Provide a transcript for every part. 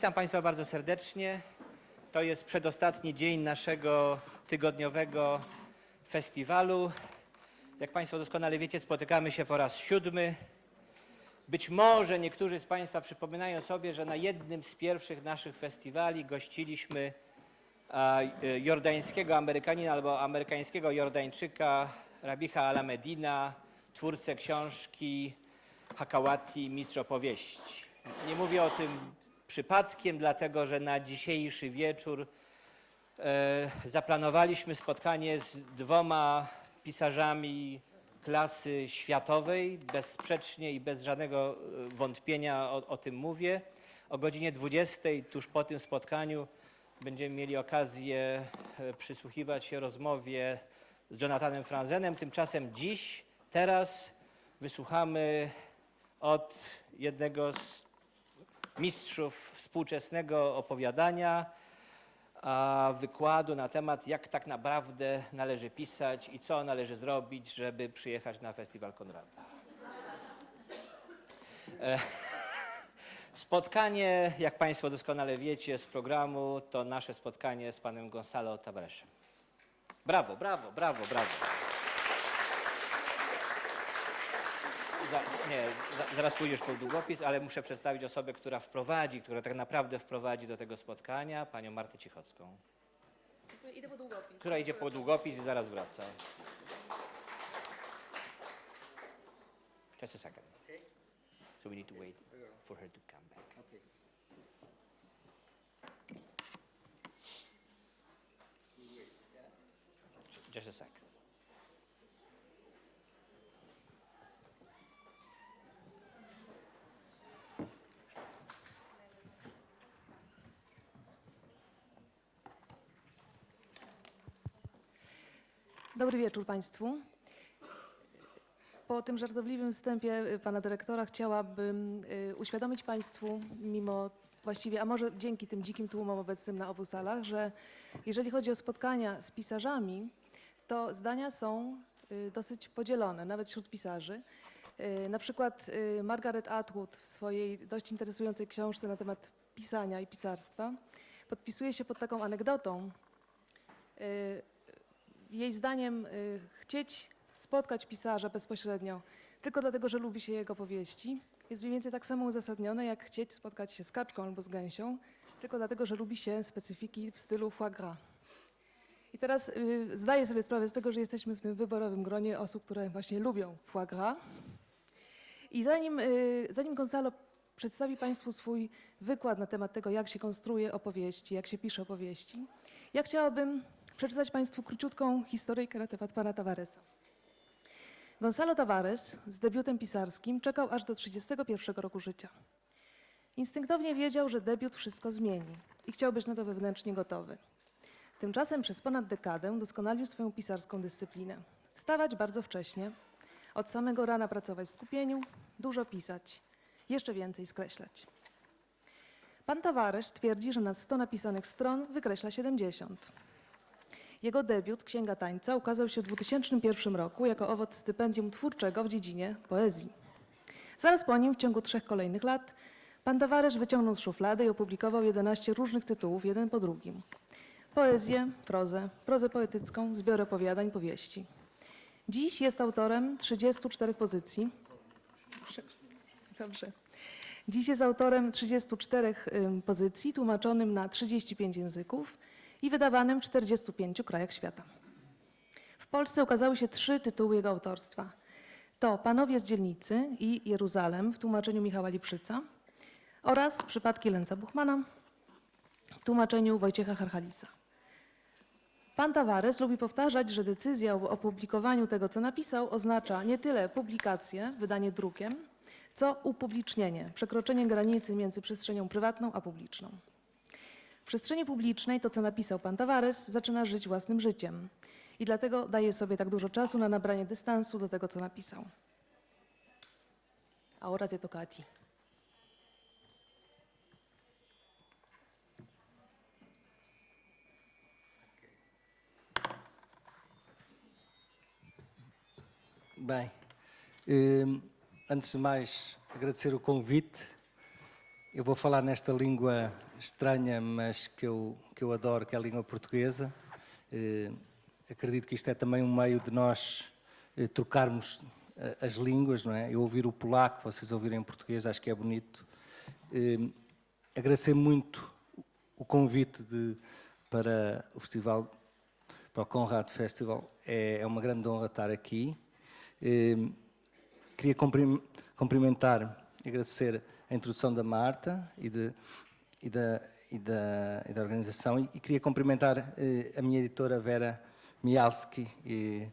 Witam Państwa bardzo serdecznie. To jest przedostatni dzień naszego tygodniowego festiwalu. Jak Państwo doskonale wiecie, spotykamy się po raz 7. Być może niektórzy z Państwa przypominają sobie, że na jednym z pierwszych naszych festiwali gościliśmy jordańskiego Amerykanina albo amerykańskiego Jordańczyka Rabiha Alamedina, twórcę książki Hakawati, Mistrz Opowieści. Nie mówię o tym przypadkiem, dlatego że na dzisiejszy wieczór zaplanowaliśmy spotkanie z 2 pisarzami klasy światowej. Bezsprzecznie i bez żadnego wątpienia o tym mówię. O godzinie 20 tuż po tym spotkaniu będziemy mieli okazję przysłuchiwać się rozmowie z Jonathanem Franzenem. Tymczasem dziś, teraz wysłuchamy od jednego z mistrzów współczesnego opowiadania wykładu na temat, jak tak naprawdę należy pisać i co należy zrobić, żeby przyjechać na Festiwal Konrada. Spotkanie, jak Państwo doskonale wiecie z programu, to nasze spotkanie z panem Gonzalo Tavaresem. Brawo, brawo, brawo, brawo. Zaraz pójdziesz po długopis, ale muszę przedstawić osobę, która tak naprawdę wprowadzi do tego spotkania, panią Martę Cichocką. Idę po długopis. Która idzie po długopis i zaraz wraca. Just a second. So we need to wait for her to come back. Just a second. Dobry wieczór Państwu. Po tym żartobliwym wstępie pana dyrektora chciałabym uświadomić Państwu, a może dzięki tym dzikim tłumom obecnym na obu salach, że jeżeli chodzi o spotkania z pisarzami, to zdania są dosyć podzielone, nawet wśród pisarzy. Na przykład Margaret Atwood w swojej dość interesującej książce na temat pisania i pisarstwa podpisuje się pod taką anegdotą. Jej zdaniem chcieć spotkać pisarza bezpośrednio tylko dlatego, że lubi się jego powieści, jest mniej więcej tak samo uzasadnione, jak chcieć spotkać się z kaczką albo z gęsią, tylko dlatego, że lubi się specyfiki w stylu foie gras. I teraz zdaję sobie sprawę z tego, że jesteśmy w tym wyborowym gronie osób, które właśnie lubią foie gras. I zanim Gonzalo przedstawi Państwu swój wykład na temat tego, jak się konstruuje opowieści, jak się pisze opowieści, ja chciałabym przeczytać Państwu króciutką historyjkę na temat pana Tavaresa. Gonzalo Tavares z debiutem pisarskim czekał aż do 31 roku życia. Instynktownie wiedział, że debiut wszystko zmieni i chciał być na to wewnętrznie gotowy. Tymczasem przez ponad dekadę doskonalił swoją pisarską dyscyplinę. Wstawać bardzo wcześnie, od samego rana pracować w skupieniu, dużo pisać, jeszcze więcej skreślać. Pan Tavares twierdzi, że na 100 napisanych stron wykreśla 70. Jego debiut, Księga Tańca, ukazał się w 2001 roku jako owoc stypendium twórczego w dziedzinie poezji. Zaraz po nim, w ciągu 3 kolejnych lat, pan Tavares wyciągnął z szuflady i opublikował 11 różnych tytułów, jeden po drugim. Poezję, prozę poetycką, zbiory opowiadań, powieści. Dziś jest autorem 34 pozycji. Dobrze. Dziś jest autorem 34 pozycji, tłumaczonym na 35 języków i wydawanym w 45 krajach świata. W Polsce ukazały się 3 tytuły jego autorstwa. To Panowie z dzielnicy i Jeruzalem w tłumaczeniu Michała Liprzyca oraz Przypadki Lenca Buchmana w tłumaczeniu Wojciecha Harchalisa. Pan Tavares lubi powtarzać, że decyzja o opublikowaniu tego, co napisał, oznacza nie tyle publikację, wydanie drukiem, co upublicznienie, przekroczenie granicy między przestrzenią prywatną a publiczną. W przestrzeni publicznej to, co napisał pan Tavares, zaczyna żyć własnym życiem i dlatego daje sobie tak dużo czasu na nabranie dystansu do tego, co napisał. Ahora te toca a ti. Bem, antes de mais agradecer o convite Eu vou falar nesta língua estranha, mas que eu adoro, que é a língua portuguesa. Acredito que isto é também um meio de nós trocarmos as línguas, não é? Eu ouvir o polaco, vocês ouvirem o português, acho que é bonito. Agradecer muito o convite para o festival, para o Conrad Festival. É uma grande honra estar aqui. Queria cumprimentar e agradecer a introdução da Marta e da organização e queria cumprimentar a minha editora Vera Mialski e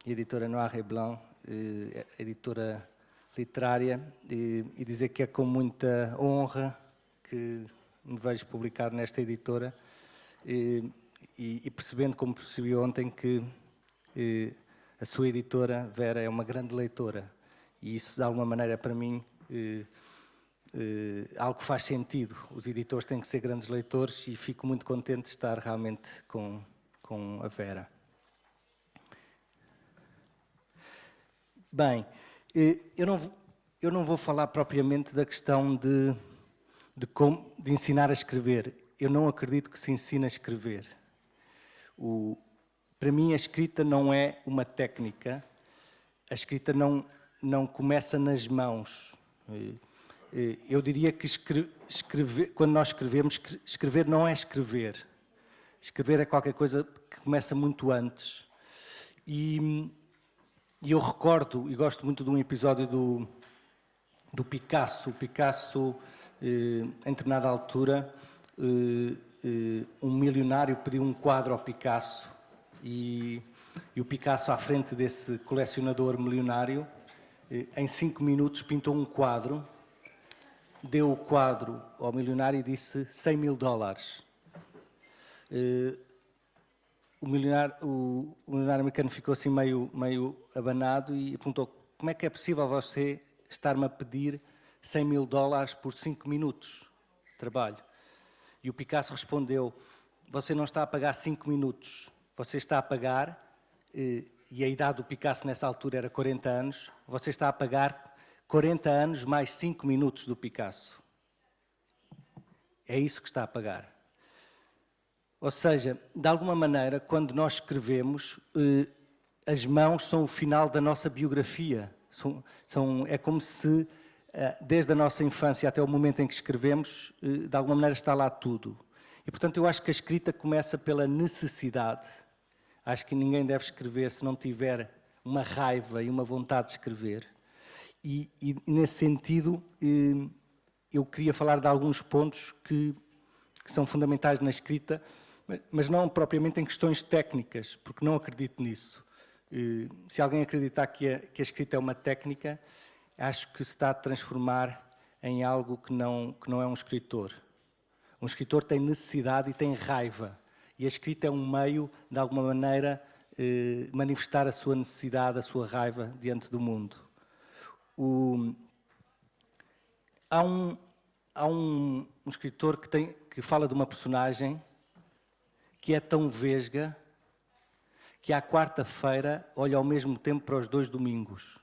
a editora Noir et Blanc, a editora literária, e dizer que é com muita honra que me vejo publicar nesta editora e percebendo, como percebi ontem, que a sua editora, Vera, é uma grande leitora e isso, de alguma maneira, para mim, algo que faz sentido. Os editores têm que ser grandes leitores e fico muito contente de estar realmente com a Vera. Bem, eu não vou falar propriamente da questão de ensinar a escrever. Eu não acredito que se ensine a escrever. Para mim, a escrita não é uma técnica. A escrita não começa nas mãos. Eu diria que quando nós escrevemos, escrever não é escrever. Escrever é qualquer coisa que começa muito antes. E eu recordo, e gosto muito de um episódio do Picasso. O Picasso, em determinada altura, um milionário pediu um quadro ao Picasso e o Picasso, à frente desse colecionador milionário, em 5 minutos pintou um quadro, deu o quadro ao milionário e disse $100.000. O milionário americano ficou assim meio abanado e perguntou: como é que é possível você estar-me a pedir $100.000 por 5 minutos de trabalho? E o Picasso respondeu: você não está a pagar 5 minutos, você está a pagar, e a idade do Picasso nessa altura era 40 anos, você está a pagar 40 anos mais 5 minutos do Picasso. É isso que está a pagar. Ou seja, de alguma maneira, quando nós escrevemos, as mãos são o final da nossa biografia. É como se, desde a nossa infância até o momento em que escrevemos, de alguma maneira está lá tudo. E, portanto, eu acho que a escrita começa pela necessidade. Acho que ninguém deve escrever se não tiver uma raiva e uma vontade de escrever. E nesse sentido, eu queria falar de alguns pontos que são fundamentais na escrita, mas não propriamente em questões técnicas, porque não acredito nisso. Se alguém acreditar que a escrita é uma técnica, acho que se está a transformar em algo que não é um escritor. Um escritor tem necessidade e tem raiva, e a escrita é um meio, de alguma maneira, manifestar a sua necessidade, a sua raiva diante do mundo. Há um escritor que fala de uma personagem que é tão vesga que à quarta-feira olha ao mesmo tempo para os 2 domingos.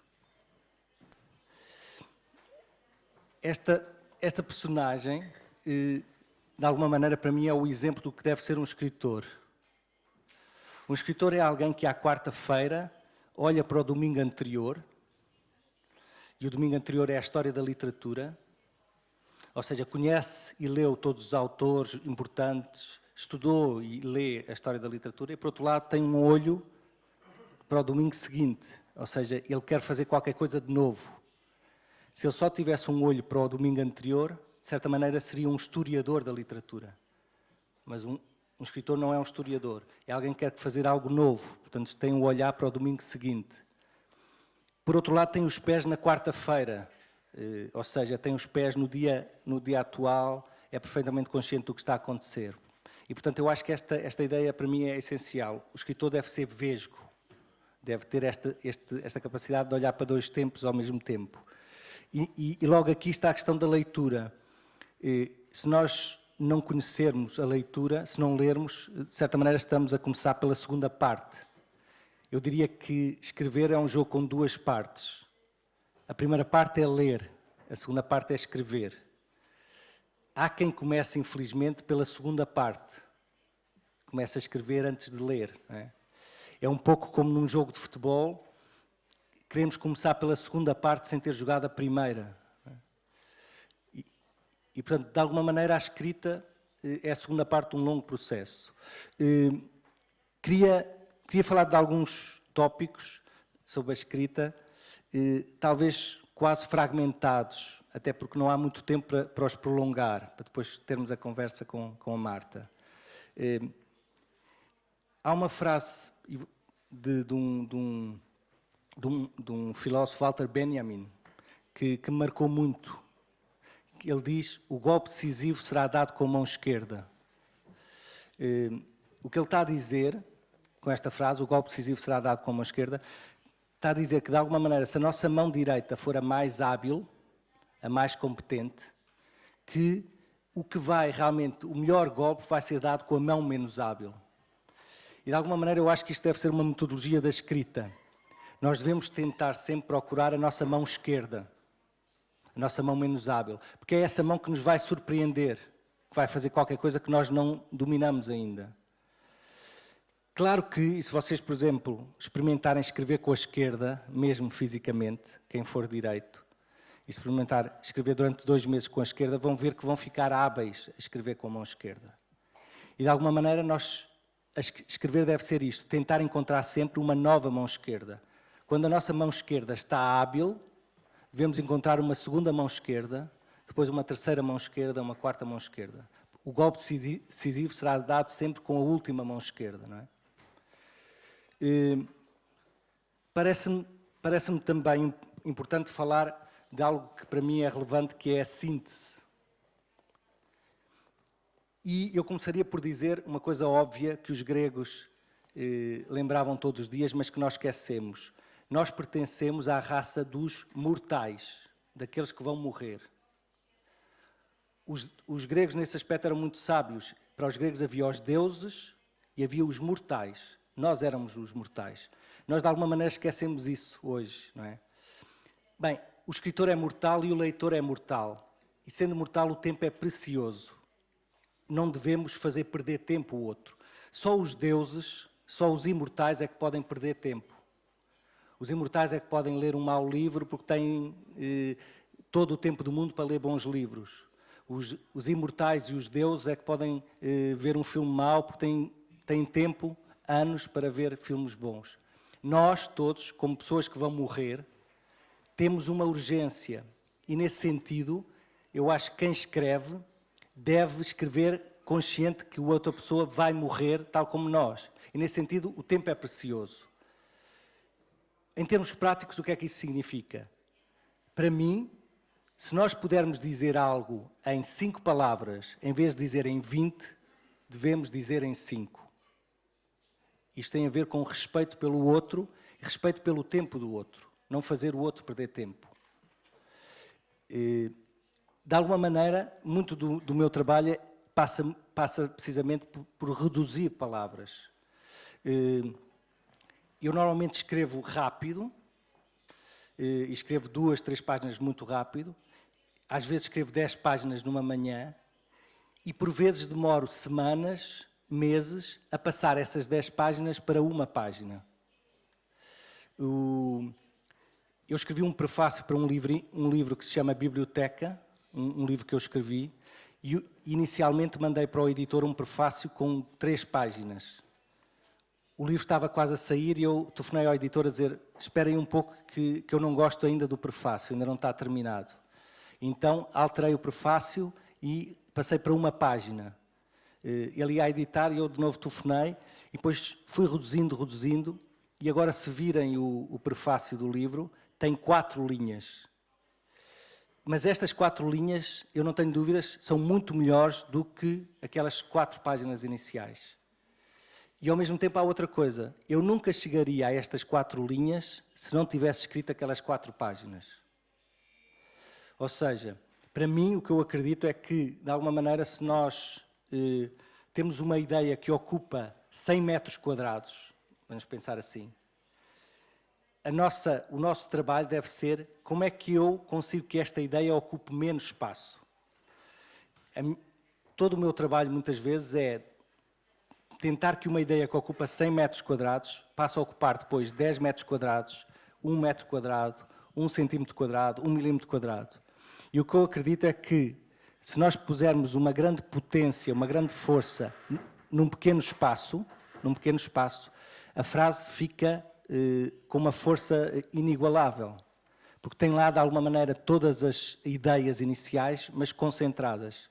Esta personagem, de alguma maneira, para mim, é o exemplo do que deve ser um escritor. Um escritor é alguém que à quarta-feira olha para o domingo anterior, e o domingo anterior é a história da literatura, ou seja, conhece e leu todos os autores importantes, estudou e lê a história da literatura, e por outro lado tem um olho para o domingo seguinte, ou seja, ele quer fazer qualquer coisa de novo. Se ele só tivesse um olho para o domingo anterior, de certa maneira seria um historiador da literatura. Mas um escritor não é um historiador, é alguém que quer fazer algo novo, portanto tem um olhar para o domingo seguinte. Por outro lado, tem os pés na quarta-feira, ou seja, tem os pés no dia atual, é perfeitamente consciente do que está a acontecer. E, portanto, eu acho que esta ideia para mim é essencial. O escritor deve ser vesgo, deve ter esta capacidade de olhar para 2 tempos ao mesmo tempo. E logo aqui está a questão da leitura. Se nós não conhecermos a leitura, se não lermos, de certa maneira estamos a começar pela segunda parte. Eu diria que escrever é um jogo com 2 partes. A primeira parte é ler, a segunda parte é escrever. há quem comece, infelizmente, pela segunda parte. Começa a escrever antes de ler. Não é? É um pouco como num jogo de futebol, queremos começar pela segunda parte sem ter jogado a primeira. Não é? E, portanto, de alguma maneira, a escrita é a segunda parte de um longo processo. Queria falar de alguns tópicos sobre a escrita, talvez quase fragmentados, até porque não há muito tempo para os prolongar, para depois termos a conversa com a Marta. Há uma frase de um filósofo, Walter Benjamin, que me marcou muito. Ele diz: o golpe decisivo será dado com a mão esquerda. O que ele está a dizer com esta frase, o golpe decisivo será dado com a mão esquerda, está a dizer que, de alguma maneira, se a nossa mão direita for a mais hábil, a mais competente, que o que vai realmente, o melhor golpe vai ser dado com a mão menos hábil. E, de alguma maneira, eu acho que isto deve ser uma metodologia da escrita. Nós devemos tentar sempre procurar a nossa mão esquerda, a nossa mão menos hábil, porque é essa mão que nos vai surpreender, que vai fazer qualquer coisa que nós não dominamos ainda. Claro que, se vocês, por exemplo, experimentarem escrever com a esquerda, mesmo fisicamente, quem for direito, e experimentar escrever durante 2 meses com a esquerda, vão ver que vão ficar hábeis a escrever com a mão esquerda. E, de alguma maneira, escrever deve ser isto, tentar encontrar sempre uma nova mão esquerda. Quando a nossa mão esquerda está hábil, devemos encontrar uma segunda mão esquerda, depois uma terceira mão esquerda, uma quarta mão esquerda. O golpe decisivo será dado sempre com a última mão esquerda, não é? Parece-me também importante falar de algo que para mim é relevante, que é a síntese. E eu começaria por dizer uma coisa óbvia que os gregos lembravam todos os dias, mas que nós esquecemos. Nós pertencemos à raça dos mortais, daqueles que vão morrer. Os gregos nesse aspecto eram muito sábios. Para os gregos havia os deuses e havia os mortais. Nós éramos os mortais. Nós, de alguma maneira, esquecemos isso hoje, não é? Bem, o escritor é mortal e o leitor é mortal. E, sendo mortal, o tempo é precioso. Não devemos fazer perder tempo ao outro. Só os deuses, só os imortais é que podem perder tempo. Os imortais é que podem ler um mau livro porque têm todo o tempo do mundo para ler bons livros. Os imortais e os deuses é que podem ver um filme mau porque têm tempo, anos, para ver filmes bons. Nós, todos, como pessoas que vão morrer, temos uma urgência. E, nesse sentido, eu acho que quem escreve deve escrever consciente que a outra pessoa vai morrer, tal como nós. E, nesse sentido, o tempo é precioso. Em termos práticos, o que é que isso significa? Para mim, se nós pudermos dizer algo em 5 palavras, em vez de dizer em 20, devemos dizer em 5. Isto tem a ver com respeito pelo outro e respeito pelo tempo do outro. Não fazer o outro perder tempo. De alguma maneira, muito do meu trabalho passa precisamente por reduzir palavras. Eu normalmente escrevo rápido, escrevo 2, 3 páginas muito rápido, às vezes escrevo 10 páginas numa manhã e por vezes demoro semanas, meses, a passar essas 10 páginas para uma página. Eu escrevi um prefácio para um livro que se chama Biblioteca, um livro que eu escrevi, e inicialmente mandei para o editor um prefácio com 3 páginas. O livro estava quase a sair e eu telefonei ao editor a dizer: esperem um pouco que eu não gosto ainda do prefácio, ainda não está terminado. Então alterei o prefácio e passei para uma página. Ele ia editar e eu de novo telefonei e depois fui reduzindo e agora, se virem o prefácio do livro, tem 4 linhas. Mas estas 4 linhas, eu não tenho dúvidas, são muito melhores do que aquelas 4 páginas iniciais. E ao mesmo tempo há outra coisa, eu nunca chegaria a estas 4 linhas se não tivesse escrito aquelas 4 páginas. Ou seja, para mim o que eu acredito é que, de alguma maneira, se nós temos uma ideia que ocupa 100 metros quadrados, vamos pensar assim, o nosso trabalho deve ser como é que eu consigo que esta ideia ocupe menos espaço. todo o meu trabalho, muitas vezes, é tentar que uma ideia que ocupa 100 metros quadrados passe a ocupar depois 10 metros quadrados, 1 metro quadrado, 1 centímetro quadrado, 1 milímetro quadrado. E o que eu acredito é que, se nós pusermos uma grande potência, uma grande força num pequeno espaço, a frase fica com uma força inigualável, porque tem lá, de alguma maneira, todas as ideias iniciais, mas concentradas.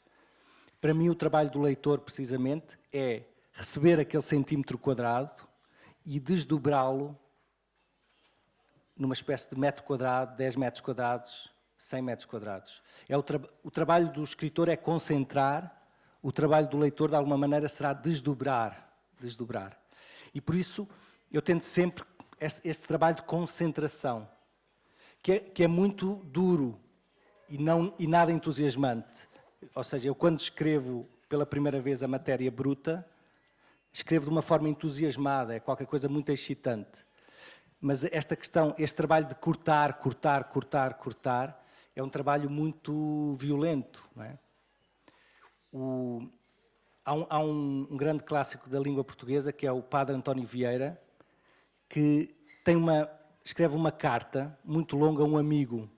Para mim, o trabalho do leitor, precisamente, é receber aquele centímetro quadrado e desdobrá-lo numa espécie de metro quadrado, 10 metros quadrados, 100 metros quadrados. O trabalho do escritor é concentrar, o trabalho do leitor, de alguma maneira, será desdobrar. E, por isso, eu tento sempre este trabalho de concentração, que é muito duro e nada entusiasmante. Ou seja, eu quando escrevo pela primeira vez a matéria bruta, escrevo de uma forma entusiasmada, é qualquer coisa muito excitante. Mas este trabalho de cortar, é um trabalho muito violento. Não é? Há um grande clássico da língua portuguesa, que é o Padre António Vieira, que escreve uma carta muito longa a um amigo,